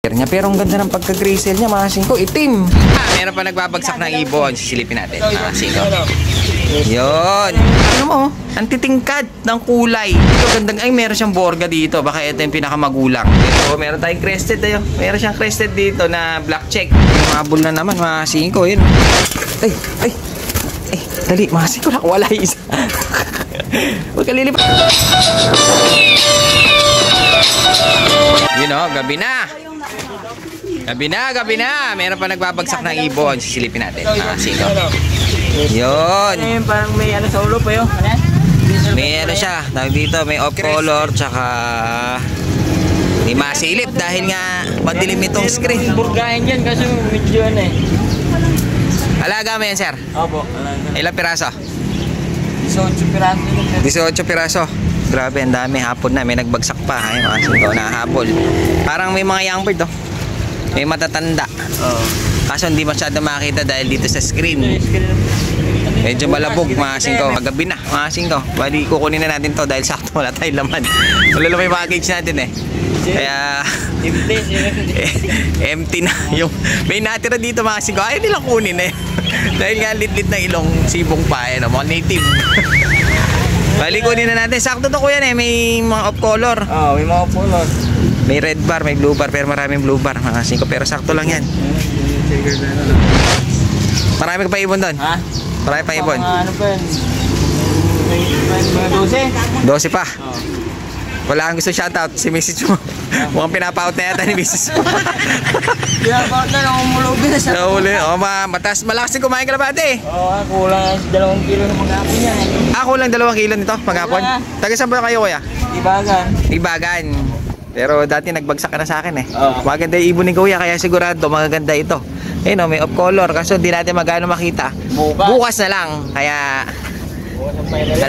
niya, pero ang ganda ng pagka-gristle niya, mga singko, itim. Meron pa nagbabagsak ng ibon, sisilipin natin, mga singko. Yun. Ano mo, ang titingkad ng kulay. Ito, gandang, ay, meron siyang borga dito. Baka ito yung pinakamagulang. Ito, meron tayong crested tayo. Meron siyang crested dito na black check. Mabul na naman, mga singko, yun. Ay, dali, mga singko, nakawala isa. Huwag ka lilipat. Yun o, gabi na. Gabi na. Meron pa nagbabagsak ng ibon. Sisilipin natin. Sino? Yun. Parang may ano sa ulo pa yun. May ano siya. Tawag dito. May off color. Tsaka may masilip. Dahil nga madilim itong screen. Burgahin yan kasi medyo ano eh. Alaga mo yan, sir? Opo, alaga. Ilang piraso? 18 piraso. 18 piraso. Grabe, ang dami. Hapon na. May nagbagsak pa. Ay, mga singko na hapon. Parang may mga young bird, oh. May matatanda. Kaso hindi masyado makita dahil dito sa screen. Medyo malabog, mga singko. Kagabi na, mga singko. Bali, kukunin na natin to dahil sakto wala tayong laman. Wala lang may package natin eh. Kaya empty na yung may natira dito, mga singko. Ayaw nilang kunin eh. Dahil nga lit-lit na ilong sibong pa eh, no? Mga native. Bali, kunin na natin. Sakto to, kuya eh. May mga off color. May mga off color. May red bar, may blue bar, pero maraming blue bar, mga singko. Pero sakto lang yan. Marami ka pa ibon doon? Ha? Marami pa ibon? Ano pa yun? Mga 12? 12 pa? Wala kang gusto shoutout, si Mrs. mo. Mukhang pinapaut na yata ni Mrs. mo. Pinapaut na lang, umulubin na sa matas, malakas yung kumain ka na ba, ate? Kulang 2 kilo na maghapon yan. Kulang 2 kilo nito, maghapon? Taga saan ba kayo, kuya? Ibagan. Pero dati nagbagsak ka na sa akin eh. Maganda yung ibon ni kuya, kaya sigurado magaganda ito. Ayun, may off color, kaso hindi natin magano makita. Bukas na lang, kaya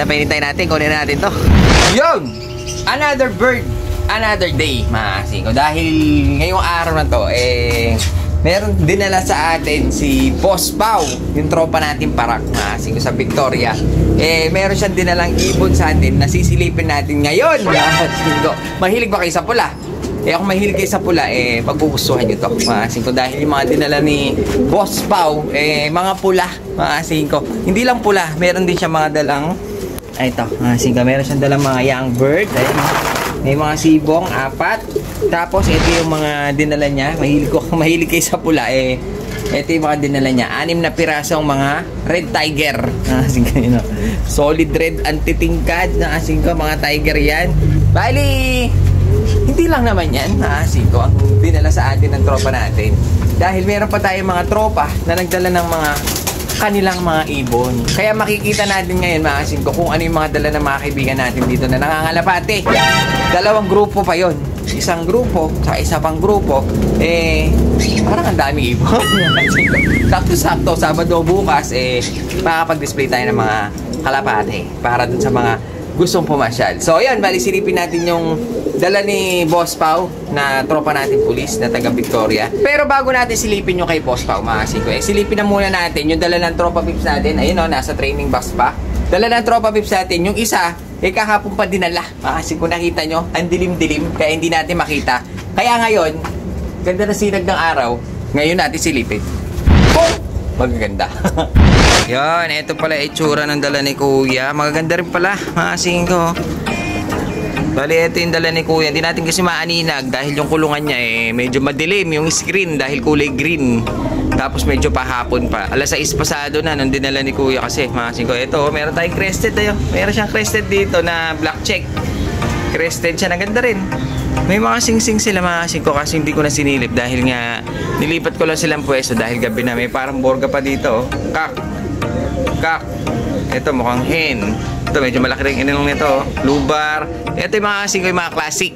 painitin natin, kunin na natin to. Yun! Another bird, another day, mga singko. Dahil ngayong araw na to, meron dinala sa atin si Boss Pau, yung tropa natin parak, mga singko, sa Victoria. Meron siyang dinalang ibon sa atin na sisilipin natin ngayon, mga singko. Mahilig ba kayo sa pula? Kung mahilig kayo sa pula, pagbubustuhan nyo to, mga singko. Dahil yung mga dinala ni Boss Pau, mga pula, mga singko. Hindi lang pula, meron din siya mga dalang, ito, mga singko. Meron siyang dalang mga young bird. Ayun, may mga sibong, 4. Tapos, ito yung mga dinala niya. Mahilig kayo sa pula, ito yung mga dinala niya. 6 na pirasong mga red tiger. Singko, yun, solid red antitingkad na singko, mga tiger yan. Bali, hindi lang naman yan, singko, ang dinala sa atin ng tropa natin. Dahil meron pa tayong mga tropa na nagdala ng mga kanilang mga ibon. Kaya makikita natin ngayon, mga singko, kung ano yung mga dala ng mga kaibigan natin dito na nangangalapate. 2 grupo pa yon. Isang grupo, sa isa pang grupo, parang ang daming ibon. Sakto-sakto, Sabado bukas, makakapag-display tayo ng mga kalapate para dun sa mga gustong pumasyal. So, ayan, bali silipin natin yung dala ni Boss Pau na tropa natin pulis na taga Victoria. Pero bago natin silipin yung kay Boss Pau, mga singko, silipin na muna natin yung dala ng tropa pips natin. Ayun o, nasa training box pa. Dala ng tropa pips natin, yung isa, kahapon pa dinala. Mga singko, nakita nyo, ang dilim-dilim, kaya hindi natin makita. Kaya ngayon, ganda na sinag ng araw, ngayon natin silipin. Boom! Magaganda. Yan, ito pala itsura ng dala ni kuya. Magaganda rin pala, mga singko. Bali, ito yung dala ni kuya. Hindi natin kasi maaninag dahil yung kulungan niya medyo madilim yung screen dahil kulay green. Tapos medyo pahapon pa. 6:00 pasado na nung dinala ni kuya kasi, mga singko. Ito, meron tayong crested tayo. Meron siyang crested dito na black check. Crested siya, naganda rin. May mga sing-sing sila, mga singko, kasi hindi ko na sinilip dahil nga nilipat ko lang silang pwesto dahil gabi na. May parang borga pa dito. Kak. Ito mukhang hen. Ito medyo malaki rin inilong nito. Blue bar. Ito yung mga singko, yung mga classic.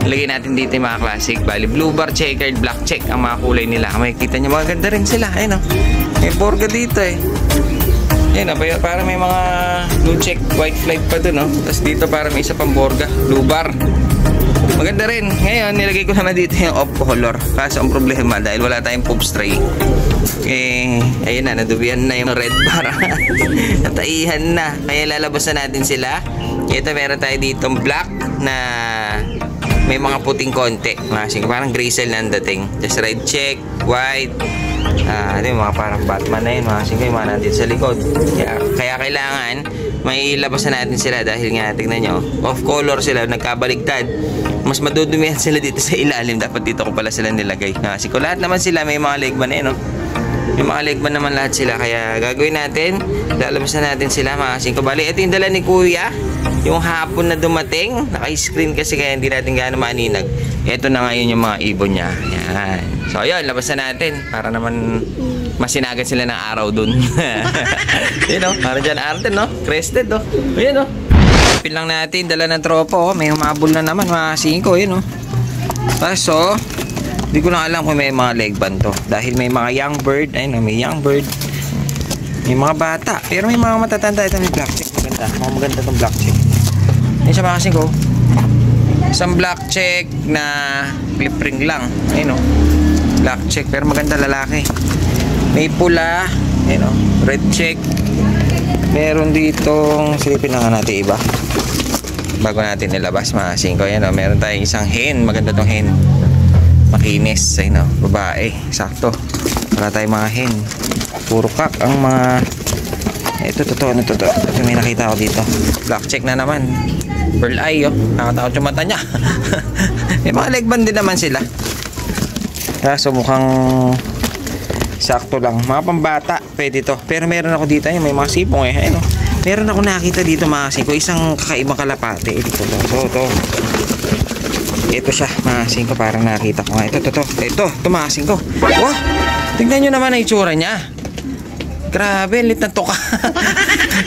Ilagay natin dito yung mga classic. Bali, blue bar, checkered, black check ang mga kulay nila. Makikita nyo, maganda rin sila. Ayun o. May borga dito Yan, parang may mga blue check, white flag pa dun, no? Tapos dito parang may isa pang borga, blue bar. Maganda rin. Ngayon, nilagay ko naman dito yung off color. Kaso ang problema, dahil wala tayong poop stray. Ayun na, nadubihan na yung red bar. Nataihan na. Kaya lalabas na natin sila. Ito, meron tayo dito black na may mga puting konti. Mga singko, parang Grisel na ang dating. Just red check, white. Ano yung mga parang Batman na yun, mga singko, yung mga nandito sa likod. Kaya kailangan may labasan natin sila dahil nga tingnan nyo, off color sila, nagkabaligtad. Mas madudumihan sila dito sa ilalim. Dapat dito ko pala sila nilagay. Kasi ko lahat naman sila may mga legban eh, no? May mga legban naman lahat sila. Kaya gagawin natin, lalabasan natin sila mga singko. Bali, ito yung dala ni Kuya. Yung hapon na dumating, naka-screen kasi kaya hindi natin gaano maaninag. Ito na ngayon yung mga ibon niya. Yan. So ayun, labasan natin para naman masinagan sila ng araw dun. Yun o, para dyan arte no, crested o. Ayan o. Pin lang natin, dala ng tropa o. May humabol na naman mga singko, yun o. So, hindi ko lang alam kung may mga leg band to. Dahil may mga young bird, ayun o, may young bird. May mga bata, pero may mga matatanda. Ito may black check, maganda. Maganda itong black check. Ayun siya mga singko. Isang black check na clip ring lang. Ayun o. Black check, pero maganda lalaki. May pula, ayun o, red check. Meron ditong, silipin na nga natin iba bago natin nilabas mga singko. Ayun o, meron tayong isang hen. Maganda tong hen. Makinis, ayun o, babae. Sakto. Wala tayong mga hen. Puro kak ang mga... Ito, totoo. Ito may nakita ko dito. Black check na naman. Pearl eye, oh. Nakatakot yung mata niya. May mga leg band din naman sila. So mukhang sakto lang. Mga pambata, pwede to. Pero meron ako dito, may mga sipong eh. Ayun, meron ako nakita dito mga singko. Isang kakaibang kalapate. Ito. Ito siya mga singko. Parang nakita ko nga. Ito mga singko. Wow! Tingnan nyo naman ang itsura niya. Grabe, lit na tuka.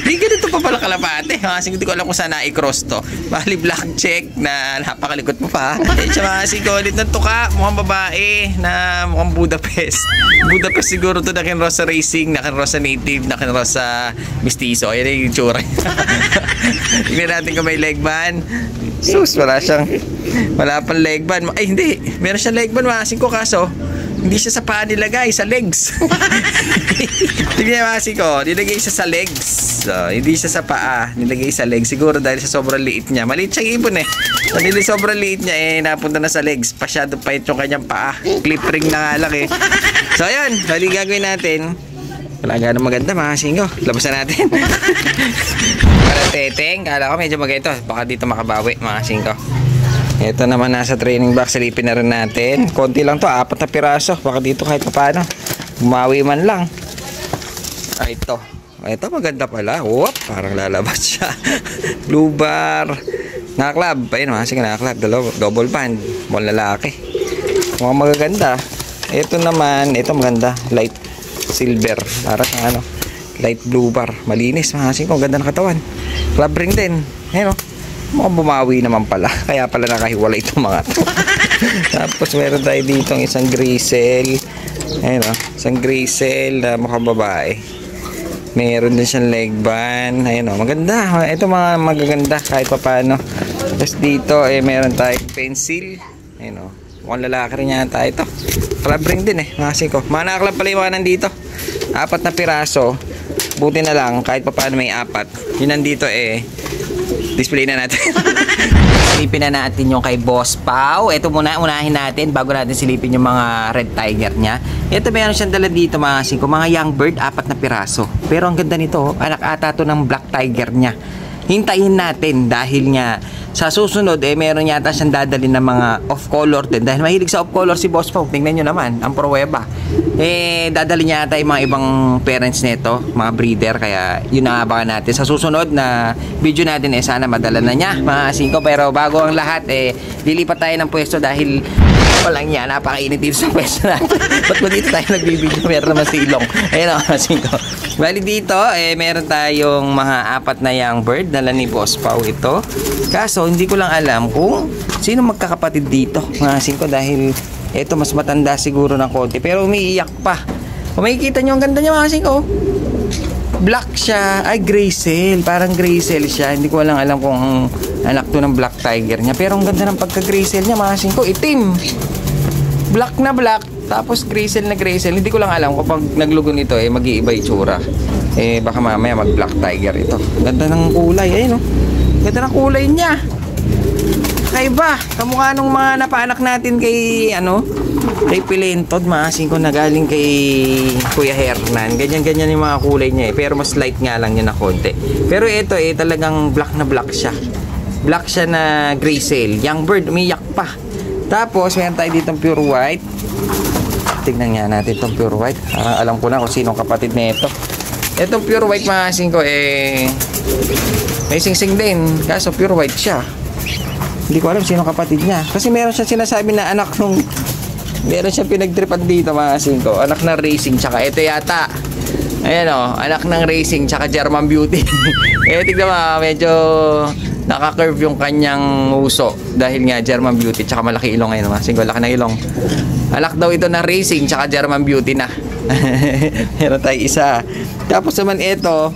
Di ganito pa pala kalapate. Kasi hindi ko alam kung saan na-i-cross to. Bali black check na napakalikot mo pa. Kasi ko, lit na tuka. Mukhang babae na mukhang Budapest. Budapest siguro to, nakinross sa racing, nakinross sa native, nakinross sa mistizo. Ayan yung itsura. Tingnan natin kung may leg band. Sus, wala pang leg band. Ay hindi, meron siyang leg band maasin ko, kaso hindi siya sa paa nilagay, sa legs. Tignan maasin ko, nilagay siya sa legs. So, hindi siya sa paa, nilagay sa legs. Siguro dahil sa sobrang liit niya. Maliit siyang ibon eh. Dahil sobrang liit niya eh, napunta na sa legs. Pasyado pa yung kanyang paa. Clip ring na nga lang eh. So ayun, bali gagawin natin. Wala gano'ng maganda mga singko. Labasan natin. Para teteng, kala ko medyo maganda. Baka dito makabawi mga singko. Ito naman nasa training box, silipin na rin natin. Konti lang to, 4 na piraso. Baka dito kahit paano, bumawi man lang. Ito maganda pala. Whoop, parang lalabas siya. Blue bar. Nakaklab, ayun kasi nakaklab, double band, mall lalaki. Mukhang magaganda. Ito naman, ito maganda, light silver. Para sa light blue bar. Malinis, kasi kung ganda ng katawan. Club ring din. Ayun mukhang bumawi naman pala. Kaya pala nakahiwalay itong mga to. Tapos meron tayo dito isang Grisel. Ayun isang Grisel na mukhang babae. Meron din siyang leg band. Ayun maganda. Ito mga magaganda kahit pa paano. Tapos dito meron tayong pencil. Ayun mukhang lalaki rin yata ito. Club ring din kasi ko. Mga nakaklab pala yung mga nandito. 4 na piraso. Buti na lang kahit pa paano may 4. Yun nandito display na natin. Silipin na natin yung kay Boss Pao. Ito muna, unahin natin bago natin silipin yung mga red tiger niya. Ito meron siyang dala dito mga singko. Mga young bird, 4 na piraso. Pero ang ganda nito, anak ata to ng black tiger niya. Hintayin natin dahil nga sa susunod meron yata siyang dadalhin ng mga off color din. Dahil mahilig sa off color si Boss Pao. Tingnan nyo naman, ang pruweba. Dadalhin niya yata yung mga ibang parents nito, mga breeder. Kaya yun naabangan natin. Sa susunod na video natin sana madala na niya mga singko. Pero bago ang lahat lilipat tayo ng pwesto dahil walang niya, napakainit dito sa pwesto natin. Ba't mo dito tayo nagbibideo? Meron naman silong. Ayun mga singko. Bali dito, meron tayong mga 4 na young bird. Dala ni Boss Pao ito. Kaso, hindi ko lang alam kung sino magkakapatid dito. Mga singko dahil ito mas matanda siguro ng konti. Pero umiiyak pa. Kung makikita nyo, ang ganda niya mga singko. Black siya. Ay, Grisel. Parang Grisel siya. Hindi ko lang alam kung anak to ng black tiger niya. Pero ang ganda ng pagka-Grisel niya mga singko. Itim. Black na black. Tapos Grisel na Grisel. Hindi ko lang alam kapag naglugo nito mag-iiba itsura. Baka mamaya mag black tiger ito. Ganda ng kulay. Ayun Ganda ng kulay niya. iba. Kamukha nung mga napaanak natin kay, kay Pilentod, mga singko na galing kay Kuya Hernan. Ganyan-ganyan yung mga kulay niya eh. Pero mas light nga lang niya na konti. Pero ito talagang black na black siya. Black siya na gray sail. Young bird, umiyak pa. Tapos, meron tayo dito pure white. Tignan nga natin itong pure white. Alam ko na kung sinong kapatid na ito. Itong pure white, mga singko, may sing-sing din. Kaso pure white siya. Hindi ko alam sino kapatid niya. Kasi meron siya sinasabi na anak nung... Meron siya pinagtripan dito, mga singko. Anak ng racing, tsaka ito yata. Ayan anak ng racing, tsaka German Beauty. Tignan mo, medyo naka-curve yung kanyang uso. Dahil nga German Beauty, tsaka malaki ilong ngayon, mga singko. Laki ng ilong. Anak daw ito ng racing, tsaka German Beauty na. Meron tayo isa. Tapos naman ito...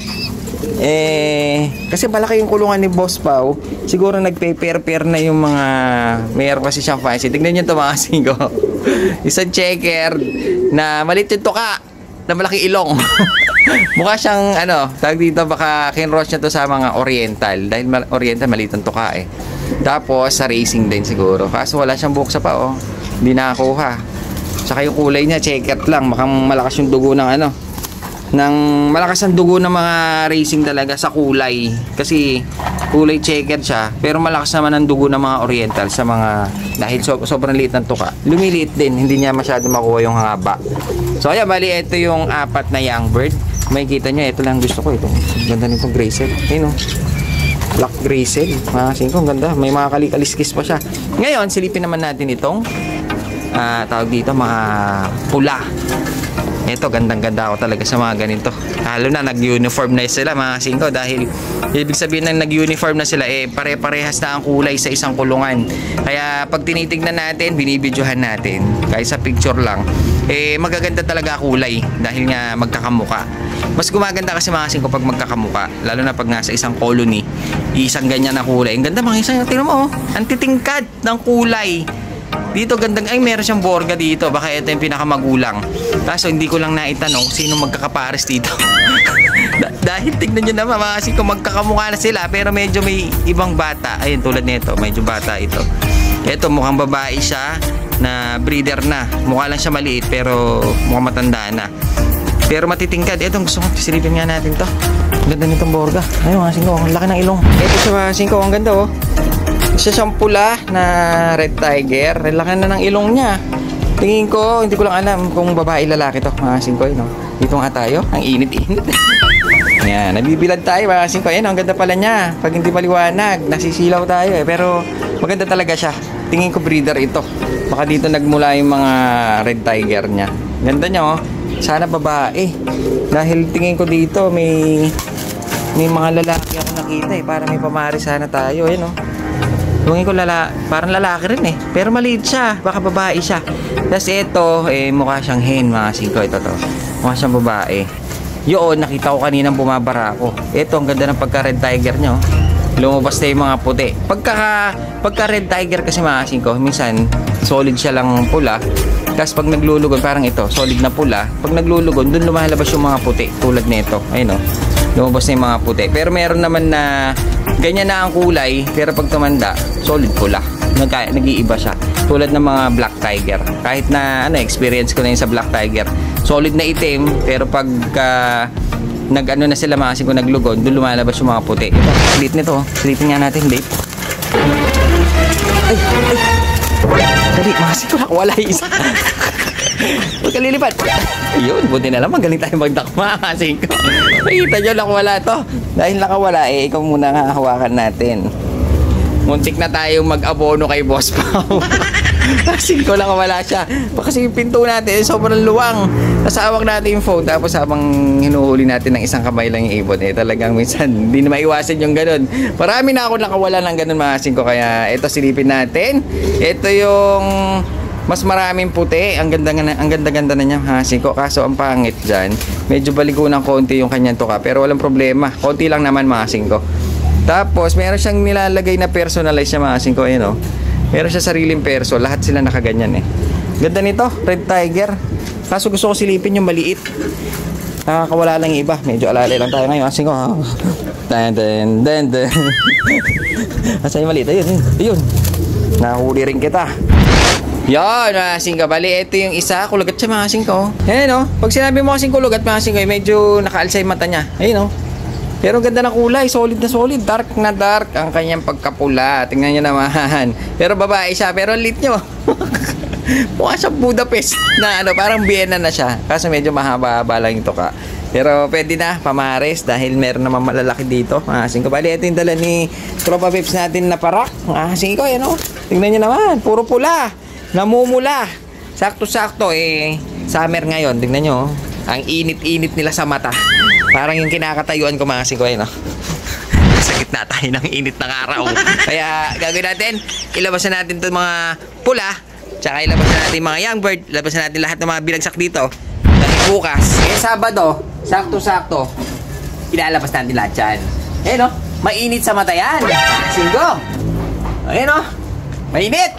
kasi malaki yung kulungan ni Boss Pao. Siguro nagpe-pair-pair na yung mga... Mayroon kasi siyang fancy. Tignan nyo ito, mga singko. Isang checker na maliit yung tuka na malaki ilong. Mukha siyang tawag dito, baka kinross niya to sa mga oriental. Dahil oriental maliit ang tuka eh. Tapos sa racing din siguro. Kaso wala siyang buhok sa pao. Hindi nakakuha. Tsaka yung kulay niya checkered lang. Mukhang malakas yung dugo ng malakas ang dugo ng mga racing talaga sa kulay. Kasi kulay checkered siya, pero malakas naman ang dugo ng mga oriental sa mga, dahil sobrang liit ng tuka. Lumiliit din, hindi niya masyado makuha yung haba. So ayan, bali ito yung 4 na young bird. Makikita nyo, ito lang gusto ko. Ito, ganda nitong gray cell. Ayun black gray cell. Mga singko, ganda. May mga kalikaliskis pa siya. Ngayon, silipin naman natin itong tawag dito, mga pula. Ito, gandang-ganda ako talaga sa mga ganito. Lalo na nag-uniform na sila, mga singko, dahil ibig sabihin na nag-uniform na sila, pare-parehas na ang kulay sa isang kulungan. Kaya pag tinitignan natin, binibidyohan natin, kahit sa picture lang, magaganda talaga kulay dahil nga magkakamuka. Mas gumaganda kasi, mga singko, pag magkakamuka, lalo na pag nasa isang colony, isang ganyan na kulay. Ang ganda, mga isang, tingnan mo, ang titingkad ng kulay. Dito gandang, meron siyang borga dito. Baka ito yung pinakamagulang. Kaso hindi ko lang naitanong sino magkakapares dito. Dahil tignan nyo naman, mga singko, magkakamukha na sila, pero medyo may ibang bata. Ayun, tulad nito, medyo bata ito. Ito, mukhang babae siya na breeder na. Mukha lang siya maliit, pero mukhang matanda na. Pero matitingkad. Ito, gusto ko silipin nga natin to. Ganda nitong borga. Ayun, mga singko, ang laki ng ilong. Ito siya, mga singko, ang ganda Isa siyang pula na red tiger. Laki na ng ilong niya. Tingin ko, hindi ko lang alam kung babae lalaki to, mga singko. Dito nga tayo. Ang init-init. Ayan, nabibilad tayo, mga singko. Ayan, ang ganda pala niya. Pag hindi paliwanag, nasisilaw tayo Pero maganda talaga siya. Tingin ko breeder ito. Baka dito nagmula yung mga red tiger niya. Ganda niya Sana babae. Dahil tingin ko dito may mga lalaki ako nakita Para may pamari sana tayo. Ayan Tungin ko parang lalaki rin pero maliit siya, baka babae siya. Tapos ito, mukha siyang hen, mga singko. Ito to, mukha siyang babae. Yun, nakita ko kaninang bumabara ako. Ito, ang ganda ng pagka red tiger nyo. Lumabas na yung mga puti. Pagka red tiger kasi, mga singko, minsan solid siya lang pula. Tapos pag naglulugon, parang ito, solid na pula. Pag naglulugon, dun lumalabas yung mga puti. Tulad nito, ayun lumabas na yung mga puti. Pero meron naman na ganyan na ang kulay, pero pag tumanda, solid pula. Nag-iiba siya. Tulad ng mga black tiger. Kahit na experience ko na yun sa black tiger. Solid na itim, pero pag na sila, mga singko, naglugon, doon lumalabas yung mga puti. Ito, split nito. Splitting nga natin, date. Ay. Dali, mga singko, wala isa. Huwag ka lilipat. Ayun, buti na lang, magaling tayo magdakma, mga singko. Makita nyo, nakawala to. Dahil nakawala, ikaw muna nga hawakan natin. Muntik na tayo mag-abono kay Boss Pao. Singko lang wala siya. Kasi yung pinto natin, sobrang luwang. Nasawag natin yung phone, tapos habang hinuhuli natin ng isang kamay lang yung ibon, talagang minsan, hindi na maiwasan yung ganun. Marami na ako nakawala ng ganun, mga singko. Kaya ito, silipin natin. Ito yung mas maraming puti. Ang ganda-ganda na niya, ha, singko. Kaso ang pangit dyan, medyo baligo ng konti yung kanyang tuka. Pero walang problema, konti lang naman, mga singko. Tapos meron siyang nilalagay na personalized siya, mga singko. Meron siya sariling perso. Lahat sila nakaganyan Ganda nito, red tiger. Kaso gusto ko silipin yung maliit. Nakakawala lang yung iba. Medyo alalay lang tayo ngayon, singko. Asa yung maliit? Ayun. Nahuli rin kita. Yan, mga singko. Bali, ito yung isa. Kulugat siya, mga singko. Ayan, oh. Pag sinabi mo kasing kulugat, mga singko, medyo nakaalsay mata niya. Ayun, oh. Pero ganda ng kulay. Solid na solid. Dark na dark ang kanyang pagkapula. Tingnan niyo naman. Pero babae siya. Pero lit niyo. Mukha siya Budapest na ano. Parang Vienna na siya. Kaso medyo mahaba-haba lang ito ka. Pero pwede na, pamares. Dahil meron naman malalaki dito. Mga singko. Bali, ito yung dala ni Tropa Pips natin na parak. Mga singko, yan, oh. Tingnan niyo naman. Puro pula. Namumula. Sakto-sakto summer ngayon. Tingnan nyo. Ang init-init nila sa mata. Parang yung kinakatayuan ko, mga singko, no? Sakit na tayo ng init ng araw. Kaya gagawin natin, ilabasan natin itong mga pula. Tsaka ilabasan natin mga young bird. Ilabasan natin lahat ng mga binagsak dito. Dahil bukas, Sabado, sakto-sakto, ilalabas natin lahat yan. No? Mainit sa mata yan. Singko. No? Mainit.